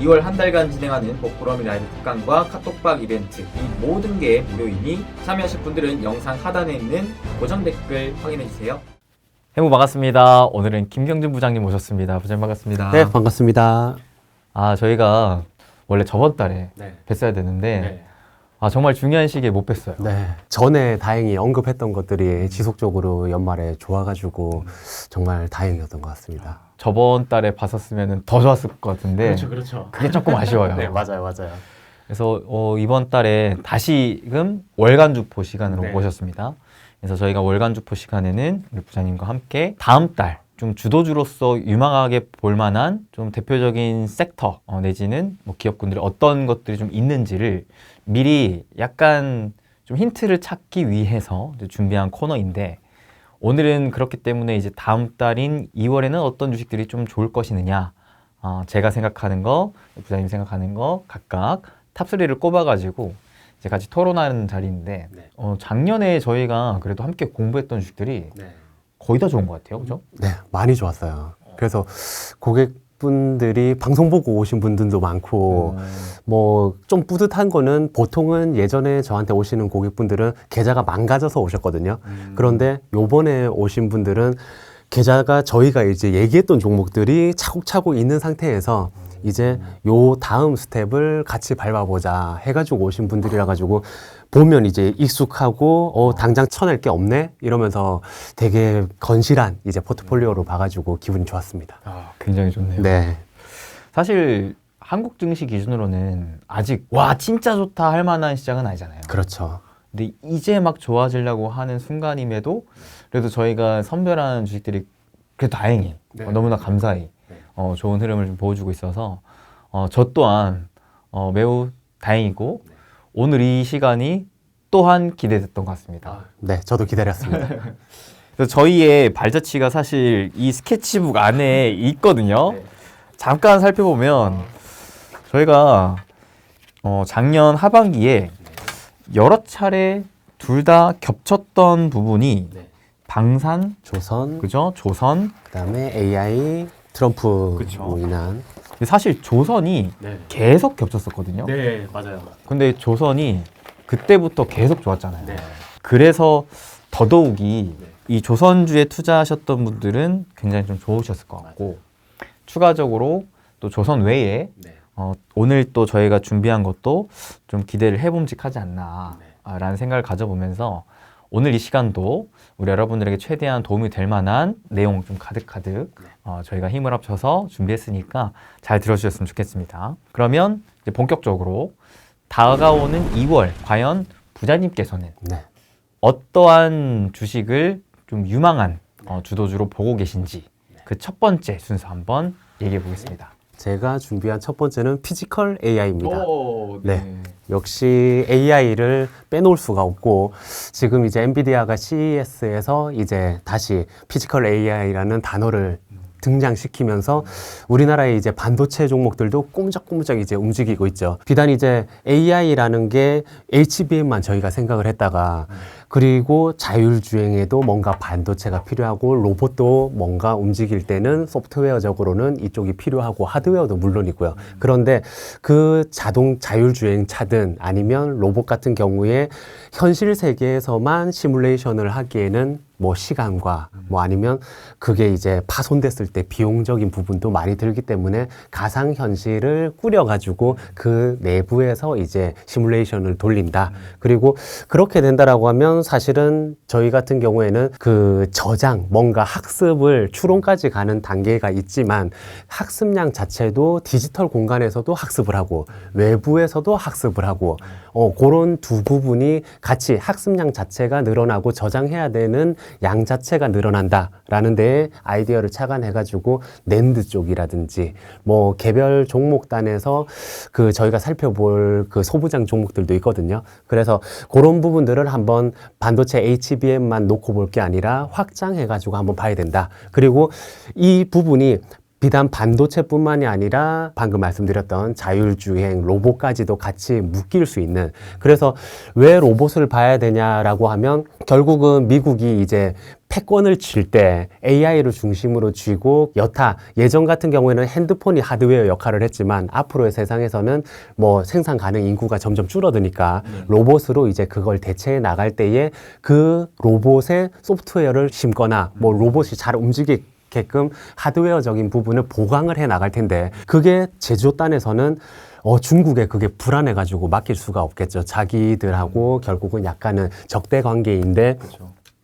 2월 한 달간 진행하는 먹구름이 라이브 특강과 카톡방 이벤트 이 모든 게 무료이니 참여하실 분들은 영상 하단에 있는 고정 댓글 확인해주세요. 해무 반갑습니다. 오늘은 김경준 부장님 모셨습니다. 부장님 반갑습니다. 네, 반갑습니다. 저희가 원래 저번 달에 네. 뵀어야 되는데 정말 중요한 시기에 못 뵀어요. 네. 전에 다행히 언급했던 것들이 지속적으로 연말에 좋아가지고 정말 다행이었던 것 같습니다. 저번 달에 봤었으면 더 좋았을 것 같은데 그렇죠. 그게 조금 아쉬워요. 네, 맞아요. 그래서 이번 달에 다시금 월간 주포 시간으로 네. 모셨습니다. 그래서 저희가 월간 주포 시간에는 우리 부장님과 함께 다음 달 좀 주도주로서 유망하게 볼 만한 좀 대표적인 섹터 내지는 뭐 기업군들이 어떤 것들이 좀 있는지를 미리 약간 좀 힌트를 찾기 위해서 이제 준비한 코너인데, 오늘은 그렇기 때문에 이제 다음 달인 2월에는 어떤 주식들이 좀 좋을 것이느냐, 제가 생각하는 거, 부장님 생각하는 거 각각 탑3를 꼽아가지고 이제 같이 토론하는 자리인데, 네. 작년에 저희가 그래도 함께 공부했던 주식들이 거의 다 좋은 것 같아요, 그죠? 네, 많이 좋았어요. 그래서 고객분들이 방송 보고 오신 분들도 많고, 뭐 좀 뿌듯한 거는 보통은 예전에 저한테 오시는 고객분들은 계좌가 망가져서 오셨거든요. 그런데 요번에 오신 분들은 계좌가 저희가 이제 얘기했던 종목들이 차곡차곡 있는 상태에서 이제 요 다음 스텝을 같이 밟아보자 해가지고 오신 분들이라 가지고 보면 이제 익숙하고 당장 쳐낼 게 없네 이러면서 되게 건실한 이제 포트폴리오로 봐가지고 기분이 좋았습니다. 굉장히 좋네요. 네. 사실 한국 증시 기준으로는 아직 와 진짜 좋다 할 만한 시장은 아니잖아요. 그렇죠. 근데 이제 막 좋아지려고 하는 순간임에도 그래도 저희가 선별하는 주식들이 그래도 다행히 너무나 감사히 좋은 흐름을 좀 보여주고 있어서 저 또한 매우 다행이고 오늘 이 시간이 또한 기대됐던 것 같습니다. 네, 저도 기다렸습니다. 그래서 저희의 발자취가 사실 이 스케치북 안에 있거든요. 잠깐 살펴보면 저희가 작년 하반기에 여러 차례 둘 다 겹쳤던 부분이 방산, 조선, 그죠? 조선. 그다음에 AI, 트럼프로 그쵸. 인한. 사실 조선이 계속 겹쳤었거든요. 네, 맞아요. 근데 조선이 그때부터 계속 좋았잖아요. 그래서 더더욱이 이 조선주에 투자하셨던 분들은 굉장히 좀 좋으셨을 것 같고, 추가적으로 또 조선 외에 오늘 또 저희가 준비한 것도 좀 기대를 해봄직하지 않나 라는 생각을 가져보면서 오늘 이 시간도 우리 여러분들에게 최대한 도움이 될 만한 내용 좀 가득가득 저희가 힘을 합쳐서 준비했으니까 잘 들어주셨으면 좋겠습니다. 그러면 이제 본격적으로 다가오는 2월 과연 부자님께서는 어떠한 주식을 좀 유망한 주도주로 보고 계신지 그 첫 번째 순서 한번 얘기해 보겠습니다. 제가 준비한 첫 번째는 피지컬 AI입니다. 네. 역시 AI를 빼놓을 수가 없고, 지금 이제 엔비디아가 CES에서 이제 다시 피지컬 AI라는 단어를 등장시키면서 우리나라의 이제 반도체 종목들도 꼼짝꼼짝 이제 움직이고 있죠. 비단 이제 AI라는 게 HBM만 저희가 생각을 했다가, 그리고 자율주행에도 뭔가 반도체가 필요하고 로봇도 뭔가 움직일 때는 소프트웨어적으로는 이쪽이 필요하고 하드웨어도 물론이고요. 그런데 그 자율주행 차든 아니면 로봇 같은 경우에 현실 세계에서만 시뮬레이션을 하기에는 뭐 시간과 뭐 아니면 그게 이제 파손됐을 때 비용적인 부분도 많이 들기 때문에 가상현실을 꾸려가지고 그 내부에서 이제 시뮬레이션을 돌린다. 그리고 그렇게 된다라고 하면 사실은 저희 같은 경우에는 그 저장, 뭔가 학습을 추론까지 가는 단계가 있지만 학습량 자체도 디지털 공간에서도 학습을 하고 외부에서도 학습을 하고 그런 두 부분이 같이 학습량 자체가 늘어나고 저장해야 되는 양 자체가 늘어난다라는 데에 아이디어를 착안해가지고 낸드 쪽이라든지 뭐 개별 종목단에서 그 저희가 살펴볼 그 소부장 종목들도 있거든요. 그래서 그런 부분들을 한번 반도체 HBM만 놓고 볼 게 아니라 확장해가지고 한번 봐야 된다. 그리고 이 부분이 비단 반도체뿐만이 아니라 방금 말씀드렸던 자율주행, 로봇까지도 같이 묶일 수 있는, 그래서 왜 로봇을 봐야 되냐라고 하면 결국은 미국이 이제 패권을 쥘 때 AI를 중심으로 쥐고 여타 예전 같은 경우에는 핸드폰이 하드웨어 역할을 했지만 앞으로의 세상에서는 뭐 생산 가능 인구가 점점 줄어드니까 로봇으로 이제 그걸 대체해 나갈 때에 그 로봇에 소프트웨어를 심거나 뭐 로봇이 잘 움직이게끔 하드웨어적인 부분을 보강을 해 나갈 텐데, 그게 제조단에서는 중국에 그게 불안해가지고 맡길 수가 없겠죠. 자기들하고 결국은 약간은 적대 관계인데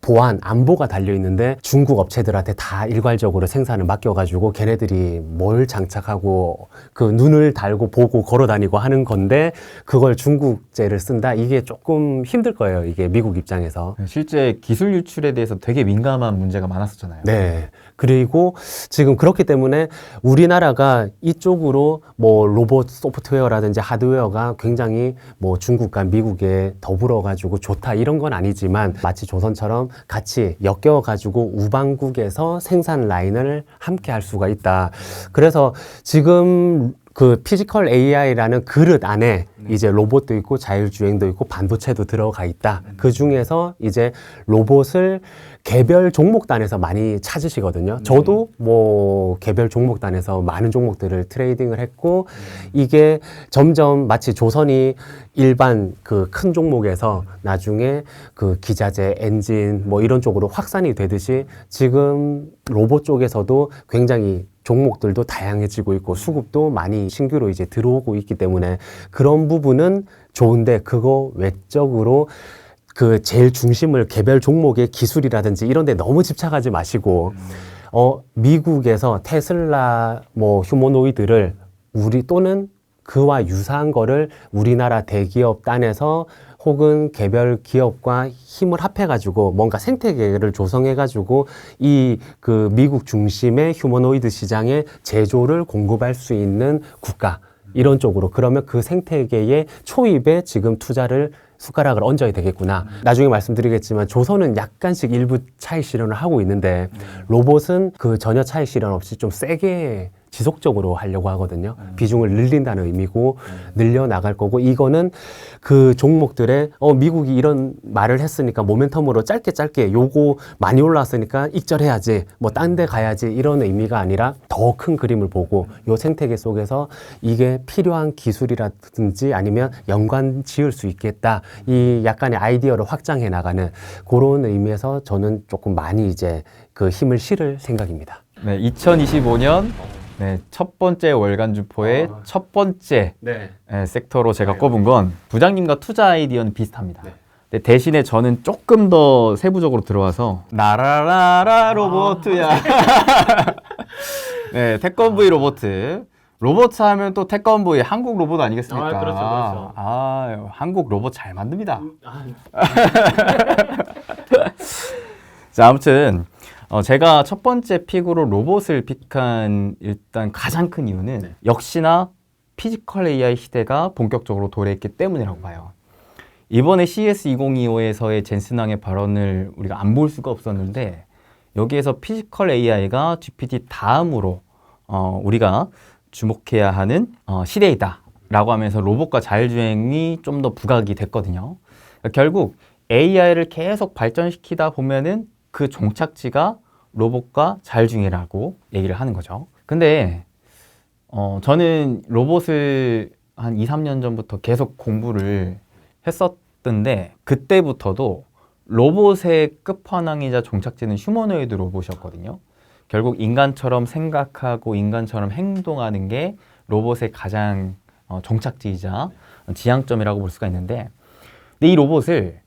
보안, 안보가 달려있는데 중국 업체들한테 다 일괄적으로 생산을 맡겨가지고 걔네들이 뭘 장착하고 그 눈을 달고 보고 걸어다니고 하는 건데 그걸 중국제를 쓴다? 이게 조금 힘들 거예요. 이게 미국 입장에서. 실제 기술 유출에 대해서 되게 민감한 문제가 많았었잖아요. 네. 그리고 지금 그렇기 때문에 우리나라가 이쪽으로 뭐 로봇 소프트웨어라든지 하드웨어가 굉장히 뭐 중국과 미국에 더불어 가지고 좋다 이런 건 아니지만 마치 조선처럼 같이 엮여 가지고 우방국에서 생산 라인을 함께 할 수가 있다. 그래서 지금 그 피지컬 AI라는 그릇 안에 이제 로봇도 있고 자율주행도 있고 반도체도 들어가 있다. 그 중에서 이제 로봇을 개별 종목단에서 많이 찾으시거든요. 저도 뭐 개별 종목단에서 많은 종목들을 트레이딩을 했고 이게 점점 마치 조선이 일반 그 큰 종목에서 나중에 그 기자재, 엔진 뭐 이런 쪽으로 확산이 되듯이 지금 로봇 쪽에서도 굉장히 종목들도 다양해지고 있고 수급도 많이 신규로 이제 들어오고 있기 때문에 그런 부분은 좋은데 그거 외적으로 그 제일 중심을 개별 종목의 기술이라든지 이런 데 너무 집착하지 마시고 미국에서 테슬라 뭐 휴머노이드를 우리 또는 그와 유사한 거를 우리나라 대기업 단에서 혹은 개별 기업과 힘을 합해가지고 뭔가 생태계를 조성해가지고 이 그 미국 중심의 휴머노이드 시장에 제조를 공급할 수 있는 국가 이런 쪽으로, 그러면 그 생태계의 초입에 지금 투자를 숟가락을 얹어야 되겠구나. 나중에 말씀드리겠지만 조선은 약간씩 일부 차익 실현을 하고 있는데 로봇은 그 전혀 차익 실현 없이 좀 세게 지속적으로 하려고 하거든요. 비중을 늘린다는 의미고 늘려나갈 거고, 이거는 그 종목들의 미국이 이런 말을 했으니까 모멘텀으로 짧게 요거 많이 올라왔으니까 익절해야지 뭐 딴 데 가야지 이런 의미가 아니라 더 큰 그림을 보고 요 생태계 속에서 이게 필요한 기술이라든지 아니면 연관 지을 수 있겠다, 이 약간의 아이디어를 확장해 나가는 그런 의미에서 저는 조금 많이 이제 그 힘을 실을 생각입니다. 네, 2025년 네, 첫 번째 월간 주포의 첫 번째 섹터로 제가 꼽은 건 부장님과 투자 아이디어는 비슷합니다. 근데 대신에 저는 조금 더 세부적으로 들어와서 나라라라 로봇이야. 네, 태권브이 로봇. 로봇 하면 또 태권브이 한국 로봇 아니겠습니까? 그렇죠. 한국 로봇 잘 만듭니다. 자, 아무튼 제가 첫 번째 픽으로 로봇을 픽한 일단 가장 큰 이유는 역시나 피지컬 AI 시대가 본격적으로 도래했기 때문이라고 봐요. 이번에 CES 2025에서의 젠슨왕의 발언을 우리가 안 볼 수가 없었는데 여기에서 피지컬 AI가 GPT 다음으로 우리가 주목해야 하는 시대이다 라고 하면서 로봇과 자율주행이 좀 더 부각이 됐거든요. 결국 AI를 계속 발전시키다 보면은 그 종착지가 로봇과 자율주행이라고 얘기를 하는 거죠. 근데 저는 로봇을 한 2, 3년 전부터 계속 공부를 했었던데 그때부터도 로봇의 끝판왕이자 종착지는 휴머노이드 로봇이었거든요. 결국 인간처럼 생각하고 인간처럼 행동하는 게 로봇의 가장 종착지이자 지향점이라고 볼 수가 있는데, 근데 이 로봇을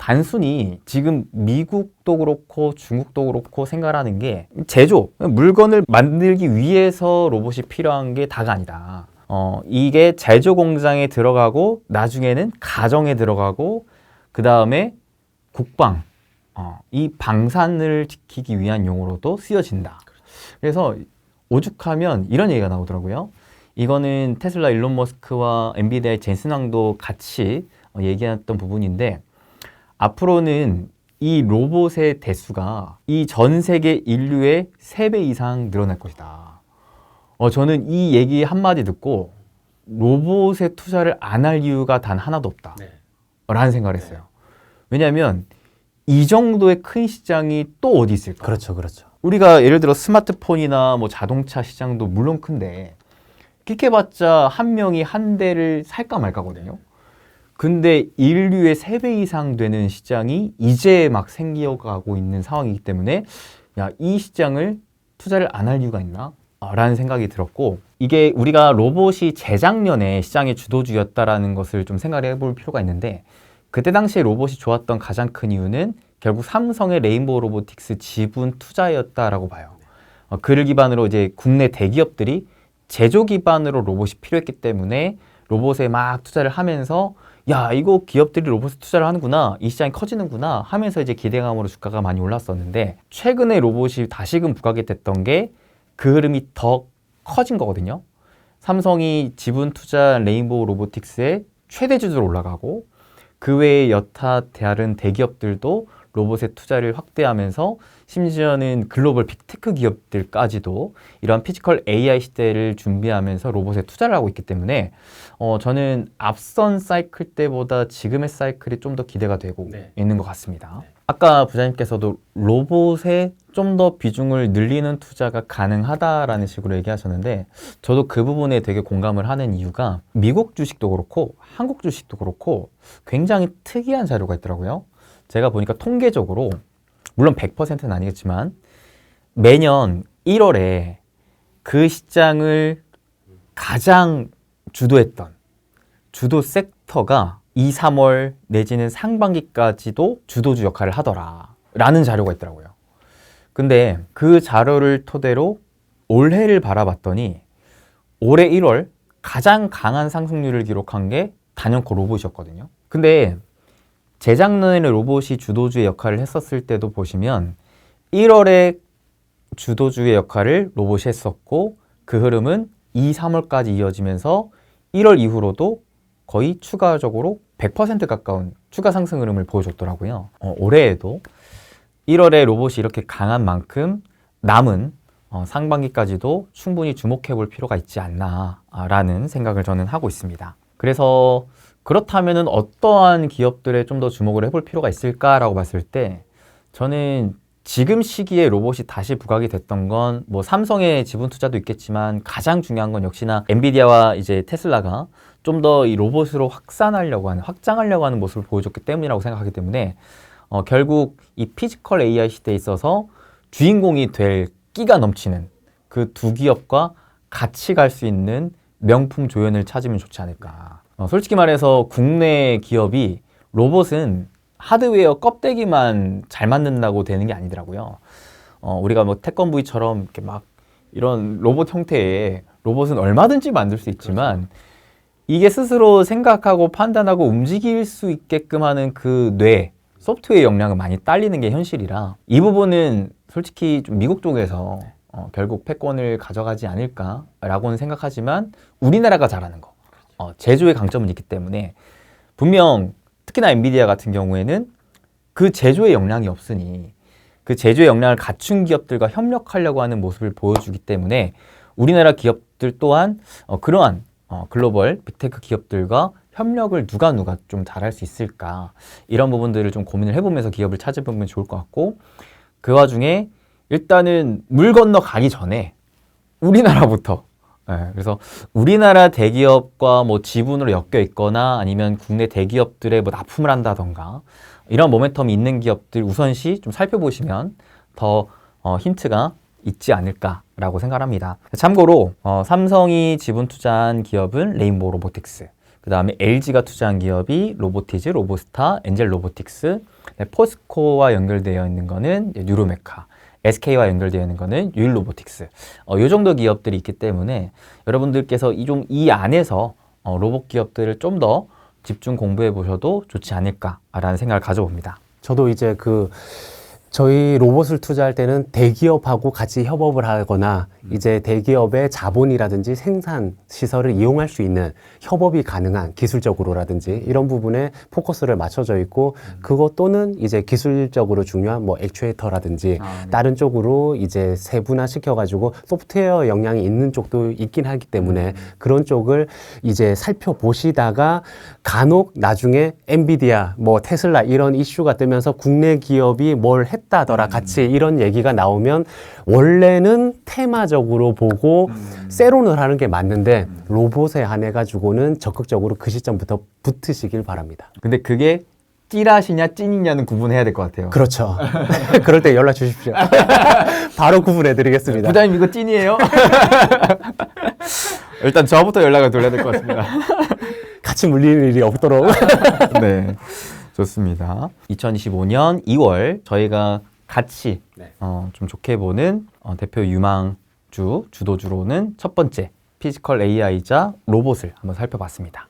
단순히 지금 미국도 그렇고 중국도 그렇고 생각하는 게 제조, 물건을 만들기 위해서 로봇이 필요한 게 다가 아니다. 이게 제조 공장에 들어가고 나중에는 가정에 들어가고 그 다음에 국방, 이 방산을 지키기 위한 용어로도 쓰여진다. 그래서 오죽하면 이런 얘기가 나오더라고요. 이거는 테슬라 일론 머스크와 엔비디아의 젠슨 왕도 같이 얘기했던 부분인데, 앞으로는 이 로봇의 대수가 이 전 세계 인류의 3배 이상 늘어날 것이다. 저는 이 얘기 한마디 듣고 로봇에 투자를 안 할 이유가 단 하나도 없다 라는 생각을 했어요. 왜냐하면 이 정도의 큰 시장이 또 어디 있을까? 그렇죠, 그렇죠. 우리가 예를 들어 스마트폰이나 뭐 자동차 시장도 물론 큰데 끼케봤자 한 명이 한 대를 살까 말까거든요. 근데 인류의 3배 이상 되는 시장이 이제 막 생겨가고 있는 상황이기 때문에 야, 이 시장을 투자를 안 할 이유가 있나? 라는 생각이 들었고, 이게 우리가 로봇이 재작년에 시장의 주도주였다라는 것을 좀 생각을 해볼 필요가 있는데, 그때 당시에 로봇이 좋았던 가장 큰 이유는 결국 삼성의 레인보우 로보틱스 지분 투자였다라고 봐요. 그를 기반으로 이제 국내 대기업들이 제조 기반으로 로봇이 필요했기 때문에 로봇에 막 투자를 하면서 야, 이거 기업들이 로봇에 투자를 하는구나, 이 시장이 커지는구나 하면서 이제 기대감으로 주가가 많이 올랐었는데, 최근에 로봇이 다시금 부각이 됐던 게 그 흐름이 더 커진 거거든요. 삼성이 지분 투자 레인보우 로보틱스의 최대 주주로 올라가고, 그 외에 여타 다른 대기업들도 로봇에 투자를 확대하면서 심지어는 글로벌 빅테크 기업들까지도 이러한 피지컬 AI 시대를 준비하면서 로봇에 투자를 하고 있기 때문에 저는 앞선 사이클 때보다 지금의 사이클이 좀 더 기대가 되고 있는 것 같습니다. 아까 부장님께서도 로봇에 좀 더 비중을 늘리는 투자가 가능하다라는 식으로 얘기하셨는데, 저도 그 부분에 되게 공감을 하는 이유가 미국 주식도 그렇고 한국 주식도 그렇고 굉장히 특이한 자료가 있더라고요. 제가 보니까 통계적으로, 물론 100%는 아니겠지만 매년 1월에 그 시장을 가장 주도했던 주도 섹터가 2, 3월 내지는 상반기까지도 주도주 역할을 하더라 라는 자료가 있더라고요. 근데 그 자료를 토대로 올해를 바라봤더니 올해 1월 가장 강한 상승률을 기록한 게 단연코 로봇이었거든요. 근데 재작년에 로봇이 주도주의 역할을 했었을 때도 보시면 1월에 주도주의 역할을 로봇이 했었고, 그 흐름은 2, 3월까지 이어지면서 1월 이후로도 거의 추가적으로 100% 가까운 추가 상승 흐름을 보여줬더라고요. 올해에도 1월에 로봇이 이렇게 강한 만큼 남은 상반기까지도 충분히 주목해 볼 필요가 있지 않나라는 생각을 저는 하고 있습니다. 그래서 그렇다면 어떠한 기업들에 좀 더 주목을 해볼 필요가 있을까라고 봤을 때, 저는 지금 시기에 로봇이 다시 부각이 됐던 건 뭐 삼성의 지분 투자도 있겠지만 가장 중요한 건 역시나 엔비디아와 이제 테슬라가 좀 더 이 로봇으로 확장하려고 하는 모습을 보여줬기 때문이라고 생각하기 때문에 결국 이 피지컬 AI 시대에 있어서 주인공이 될 끼가 넘치는 그 두 기업과 같이 갈 수 있는 명품 조연을 찾으면 좋지 않을까. 솔직히 말해서 국내 기업이 로봇은 하드웨어 껍데기만 잘 만든다고 되는 게 아니더라고요. 우리가 뭐 태권브이처럼 이렇게 막 이런 로봇 형태의 로봇은 얼마든지 만들 수 있지만, 이게 스스로 생각하고 판단하고 움직일 수 있게끔 하는 그 뇌, 소프트웨어 역량은 많이 딸리는 게 현실이라, 이 부분은 솔직히 좀 미국 쪽에서 결국 패권을 가져가지 않을까라고는 생각하지만, 우리나라가 잘하는 거, 제조의 강점은 있기 때문에 분명 특히나 엔비디아 같은 경우에는 그 제조의 역량이 없으니 그 제조의 역량을 갖춘 기업들과 협력하려고 하는 모습을 보여주기 때문에 우리나라 기업들 또한 그러한 글로벌 빅테크 기업들과 협력을 누가 좀 잘할 수 있을까, 이런 부분들을 좀 고민을 해보면서 기업을 찾아보면 좋을 것 같고, 그 와중에 일단은 물 건너 가기 전에 우리나라부터, 그래서 우리나라 대기업과 뭐 지분으로 엮여 있거나 아니면 국내 대기업들에 뭐 납품을 한다던가 이런 모멘텀이 있는 기업들 우선시 좀 살펴보시면 더 힌트가 있지 않을까라고 생각합니다. 참고로 삼성이 지분 투자한 기업은 레인보우 로보틱스, 그 다음에 LG가 투자한 기업이 로보티즈, 로보스타, 엔젤 로보틱스, 포스코와 연결되어 있는 거는 뉴로메카, SK와 연결되어 있는 거는 유일 로보틱스, 이 정도 기업들이 있기 때문에 여러분들께서 이 안에서 로봇 기업들을 좀 더 집중 공부해 보셔도 좋지 않을까라는 생각을 가져봅니다. 저도 이제 그 저희 로봇을 투자할 때는 대기업하고 같이 협업을 하거나 이제 대기업의 자본이라든지 생산 시설을 이용할 수 있는 협업이 가능한 기술적으로라든지 이런 부분에 포커스를 맞춰져 있고 그것 또는 이제 기술적으로 중요한 뭐 액추에이터라든지 다른 쪽으로 이제 세분화 시켜가지고 소프트웨어 역량이 있는 쪽도 있긴 하기 때문에 그런 쪽을 이제 살펴보시다가 간혹 나중에 엔비디아, 뭐 테슬라 이런 이슈가 뜨면서 국내 기업이 뭘 했다더라 같이 이런 얘기가 나오면 원래는 테마적으로 보고 세론을 하는 게 맞는데 로봇에 한해 가지고는 적극적으로 그 시점부터 붙으시길 바랍니다. 근데 그게 찌라시냐 찐이냐는 구분해야 될 것 같아요. 그렇죠. 그럴 때 연락 주십시오. 바로 구분해 드리겠습니다. 부장님 이거 찐이에요? 일단 저부터 연락을 드려야 될 것 같습니다. 같이 물릴 일이 없도록. 네, 좋습니다. 2025년 2월 저희가 같이 좀 좋게 보는 대표 유망주, 주도주로는 첫 번째 피지컬 AI이자 로봇을 한번 살펴봤습니다.